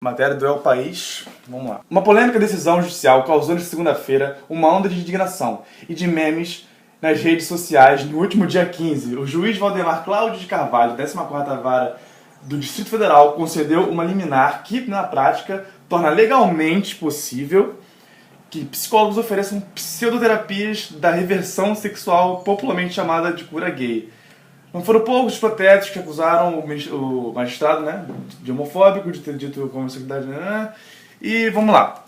Matéria do El País, vamos lá. Uma polêmica decisão judicial causou nesta segunda-feira uma onda de indignação e de memes nas redes sociais no último dia 15. O juiz Valdemar Cláudio de Carvalho, 14ª Vara do Distrito Federal, concedeu uma liminar que, na prática, torna legalmente possível que psicólogos ofereçam pseudoterapias da reversão sexual popularmente chamada de cura gay. Não foram poucos os protestos que acusaram o magistrado, né, de homofóbico, de ter dito homossexualidade, né? E vamos lá.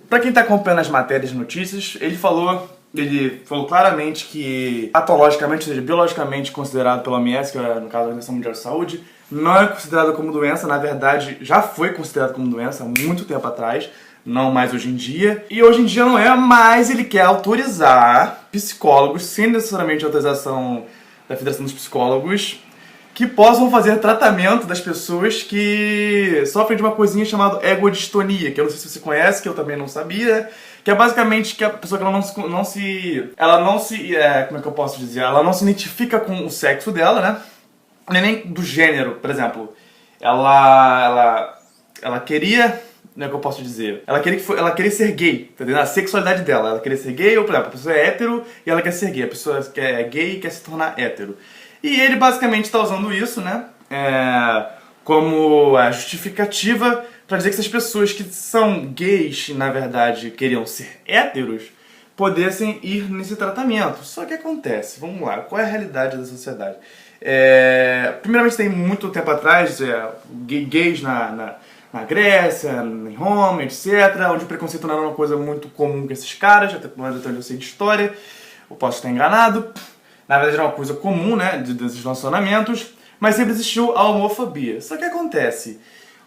Para quem está acompanhando as matérias e notícias, ele falou claramente que patologicamente, ou seja, biologicamente considerado pela OMS, que é no caso a Organização Mundial de Saúde, não é considerado como doença. Na verdade, já foi considerado como doença há muito tempo atrás, não mais hoje em dia. E hoje em dia não é, mas ele quer autorizar psicólogos, sem necessariamente autorização da Federação dos Psicólogos, que possam fazer tratamento das pessoas que sofrem de uma coisinha chamada egodistonia, que eu não sei se você conhece, que eu também não sabia, que é basicamente que a pessoa que ela não se como é que eu posso dizer? Ela não se identifica com o sexo dela, né? Nem do gênero, por exemplo. Ela queria, como é que eu posso dizer? Ela queria ser gay, entendeu? A sexualidade dela. Ela queria ser gay, ou por exemplo, a pessoa é hétero e ela quer ser gay. A pessoa que é gay e quer se tornar hétero. E ele basicamente está usando isso, né? Como a justificativa para dizer que essas pessoas que são gays, na verdade, queriam ser héteros, pudessem ir nesse tratamento. Só que acontece, vamos lá, qual é a realidade da sociedade? Primeiramente, tem muito tempo atrás, gays na Grécia, em Roma, etc., onde o preconceito não era uma coisa muito comum com esses caras, até onde eu sei de história, eu posso estar enganado. Na verdade era uma coisa comum, né, desses relacionamentos, mas sempre existiu a homofobia. Só que acontece,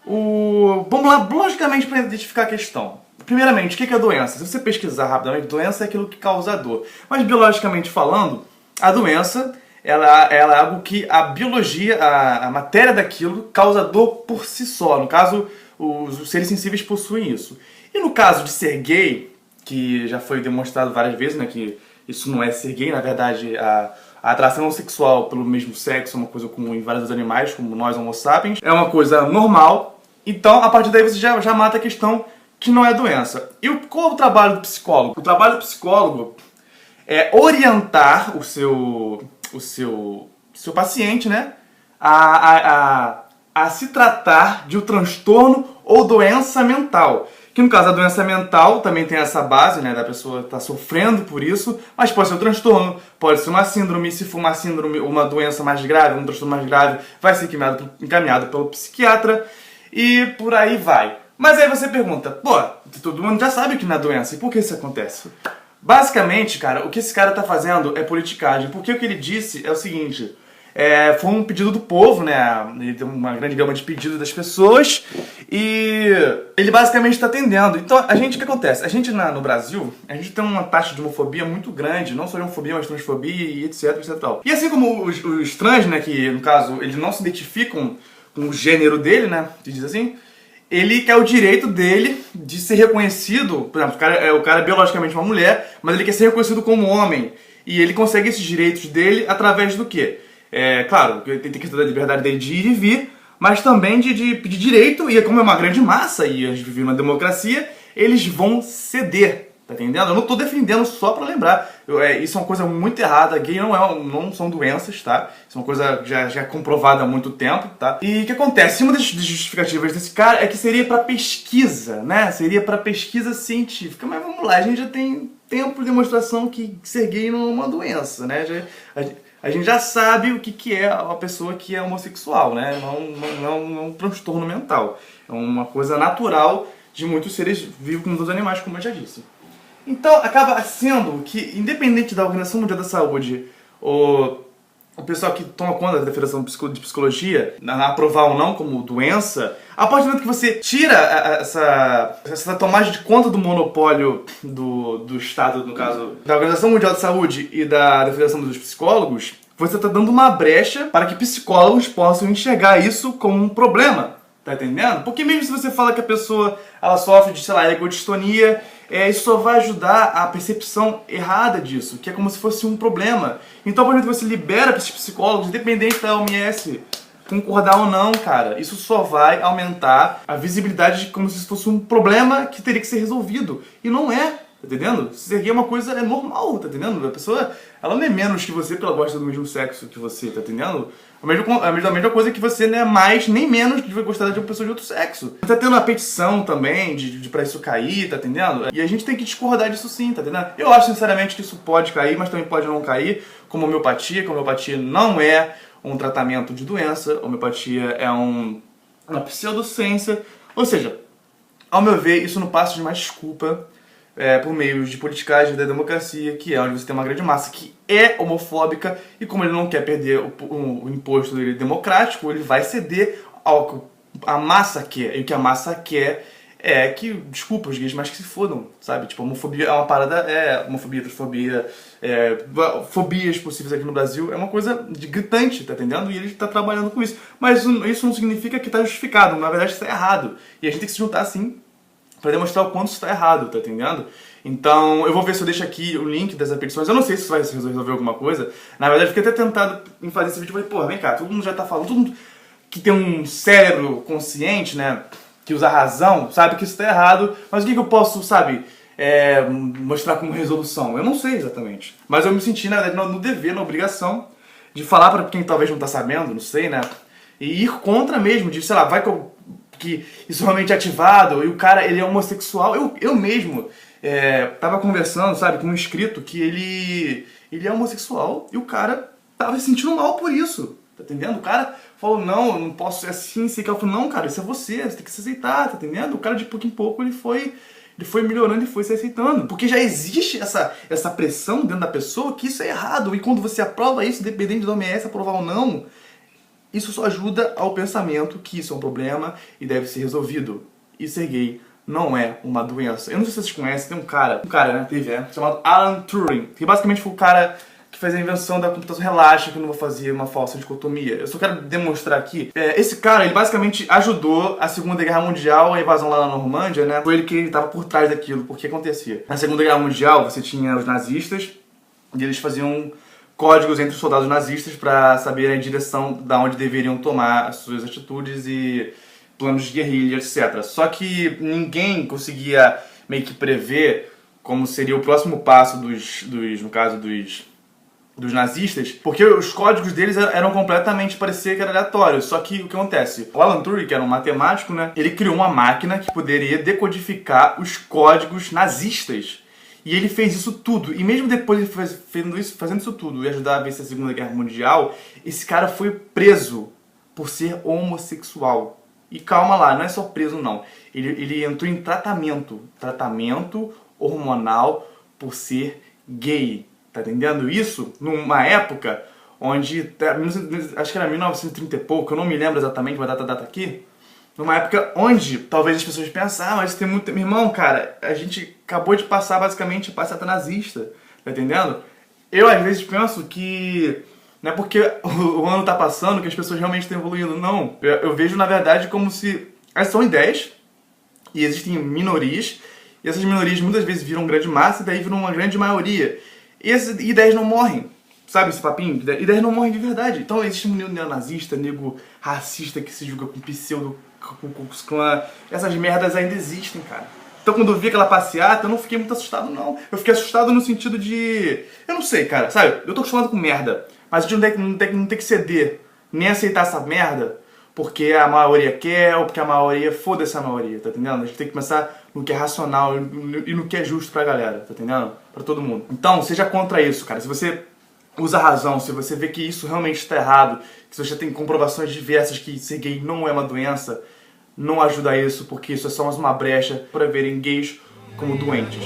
vamos lá, logicamente, para identificar a questão. Primeiramente, o que é a doença? Se você pesquisar rapidamente, doença é aquilo que causa dor. Mas biologicamente falando, a doença ela é algo que a biologia, a matéria daquilo, causa dor por si só. No caso, os seres sensíveis possuem isso. E no caso de ser gay, que já foi demonstrado várias vezes, né, que isso não é ser gay, na verdade, a atração sexual pelo mesmo sexo é uma coisa comum em vários animais, como nós, Homo sapiens, é uma coisa normal. Então, a partir daí você já mata a questão que não é doença. E qual é o trabalho do psicólogo? O trabalho do psicólogo é orientar o seu paciente, né, a se tratar de um transtorno ou doença mental. Que no caso a doença mental também tem essa base, né, da pessoa estar sofrendo por isso, mas pode ser um transtorno, pode ser uma síndrome. Se for uma síndrome, uma doença mais grave, um transtorno mais grave, vai ser encaminhado pelo psiquiatra e por aí vai. Mas aí você pergunta, todo mundo já sabe que não é doença, e por que isso acontece? Basicamente, cara, o que esse cara tá fazendo é politicagem, porque o que ele disse é o seguinte, foi um pedido do povo, né, ele tem uma grande gama de pedidos das pessoas, e ele basicamente está atendendo. Então, o que acontece? A gente no Brasil, a gente tem uma taxa de homofobia muito grande, não só de homofobia, mas transfobia e etc, etc. E assim como os trans, né, que no caso, eles não se identificam com o gênero dele, né, que diz assim, ele quer o direito dele de ser reconhecido, por exemplo, o cara é biologicamente uma mulher, mas ele quer ser reconhecido como homem. E ele consegue esses direitos dele através do quê? Claro, tem questão da liberdade dele de ir e vir, mas também de pedir direito, e como é uma grande massa, e a gente vive numa democracia, eles vão ceder. Tá entendendo? Eu não tô defendendo só pra lembrar. Isso é uma coisa muito errada. Gay não são doenças, tá? Isso é uma coisa já comprovada há muito tempo, tá? E o que acontece? Uma das justificativas desse cara é que seria pra pesquisa, né? Seria pra pesquisa científica. Mas vamos lá, a gente já tem tempo de demonstração que ser gay não é uma doença, né? A gente já sabe o que é uma pessoa que é homossexual, né? Não é um transtorno mental. É uma coisa natural de muitos seres vivos como dos animais, como eu já disse. Então, acaba sendo que, independente da Organização Mundial da Saúde, o pessoal que toma conta da Federação de Psicologia, aprovar ou não como doença, a partir do momento que você tira essa tomada de conta do monopólio do Estado, no caso, da Organização Mundial da Saúde e da Federação dos Psicólogos, você está dando uma brecha para que psicólogos possam enxergar isso como um problema. Tá entendendo? Porque mesmo se você fala que a pessoa ela sofre de, sei lá, egodistonia, isso só vai ajudar a percepção errada disso, que é como se fosse um problema. Então, por exemplo, você libera para esses psicólogos, independente da OMS concordar ou não, cara. Isso só vai aumentar a visibilidade de como se fosse um problema que teria que ser resolvido. E não é, tá entendendo? Ser gay é uma coisa normal, tá entendendo? A pessoa, ela não é menos que você porque ela gosta do mesmo sexo que você, tá entendendo? A mesma coisa que você não é mais nem menos de gostar de uma pessoa de outro sexo. Tá tendo uma petição também pra isso cair, tá entendendo? E a gente tem que discordar disso sim, tá entendendo? Eu acho sinceramente que isso pode cair, mas também pode não cair, como homeopatia, que a homeopatia não é um tratamento de doença, a homeopatia é uma pseudociência, ou seja, ao meu ver, isso não passa de uma desculpa por meio de politicagem da democracia, que é onde você tem uma grande massa que é homofóbica, e como ele não quer perder o imposto dele democrático, ele vai ceder ao que a massa quer, e o que a massa quer é que, desculpa os gays, mas que se fodam, sabe? Tipo, homofobia é uma parada, homofobia, transfobia, fobias possíveis aqui no Brasil, é uma coisa gritante, tá entendendo? E ele tá trabalhando com isso. Mas isso não significa que tá justificado, na verdade isso tá errado. E a gente tem que se juntar assim pra demonstrar o quanto isso tá errado, tá entendendo? Então, eu vou ver se eu deixo aqui o link dessas petições. Eu não sei se isso vai resolver alguma coisa. Na verdade, eu fiquei até tentado em fazer esse vídeo. Eu falei, pô, vem cá, todo mundo já tá falando, todo mundo que tem um cérebro consciente, né, que usa razão, sabe que isso tá errado, mas o que eu posso, sabe, mostrar como resolução? Eu não sei exatamente. Mas eu me senti, na verdade, no dever, na obrigação de falar pra quem talvez não tá sabendo, não sei, né, e ir contra mesmo, de, sei lá, vai que isso realmente é ativado, e o cara, ele é homossexual. Eu mesmo tava conversando, sabe, com um inscrito que ele é homossexual, e o cara tava se sentindo mal por isso, tá entendendo? O cara falou, não, eu não posso ser assim, sei que. Eu falei, não, cara, isso é você tem que se aceitar, tá entendendo? O cara, de pouco em pouco, ele foi melhorando e foi se aceitando. Porque já existe essa pressão dentro da pessoa que isso é errado, e quando você aprova isso, independente da OMS aprovar ou não, isso só ajuda ao pensamento que isso é um problema e deve ser resolvido. E ser gay não é uma doença. Eu não sei se vocês conhecem, tem um cara, né, teve, chamado Alan Turing, que basicamente foi o cara que fez a invenção da computação. Relaxa que eu não vou fazer uma falsa dicotomia. Eu só quero demonstrar aqui. Esse cara, ele basicamente ajudou a Segunda Guerra Mundial, a invasão lá na Normândia, né? Foi ele que estava por trás daquilo, porque acontecia. Na Segunda Guerra Mundial, você tinha os nazistas, e eles faziam códigos entre os soldados nazistas para saber a direção da onde deveriam tomar as suas atitudes e planos de guerrilha, etc. Só que ninguém conseguia meio que prever como seria o próximo passo no caso dos nazistas, porque os códigos deles eram completamente, parecia que era aleatório. Só que o que acontece? O Alan Turing, que era um matemático, né, ele criou uma máquina que poderia decodificar os códigos nazistas. E ele fez isso tudo. E mesmo depois de fazendo isso tudo e ajudar a vencer a Segunda Guerra Mundial, esse cara foi preso por ser homossexual. E calma lá, não é só preso não. Ele entrou em tratamento hormonal por ser gay. Tá entendendo isso? Numa época onde, acho que era 1930 e pouco, eu não me lembro exatamente, vai dar a data aqui. Numa época onde talvez as pessoas pensam, mas tem muito... Meu irmão, cara, a gente acabou de passar basicamente a passada nazista, tá entendendo? Eu às vezes penso que não é porque o ano tá passando que as pessoas realmente estão evoluindo, não. Eu vejo na verdade como se... Essas são ideias, e existem minorias, e essas minorias muitas vezes viram grande massa e daí viram uma grande maioria. E essas ideias não morrem, sabe esse papinho? Ideias não morrem de verdade. Então existe um neonazista, nego racista que se julga com pseudo, com Ku Klux Klan. Essas merdas ainda existem, cara. Então quando eu vi aquela passeata, eu não fiquei muito assustado, não. Eu fiquei assustado no sentido de... Eu não sei, cara, sabe? Eu tô acostumado com merda, mas a gente não tem que ceder, nem aceitar essa merda, porque a maioria quer, ou porque a maioria... Foda-se a maioria, tá entendendo? A gente tem que pensar no que é racional e no que é justo pra galera, tá entendendo? Pra todo mundo. Então, seja contra isso, cara. Se você usa a razão, se você vê que isso realmente está errado, que você tem comprovações diversas que ser gay não é uma doença, não ajuda isso, porque isso é só mais uma brecha para verem gays como doentes.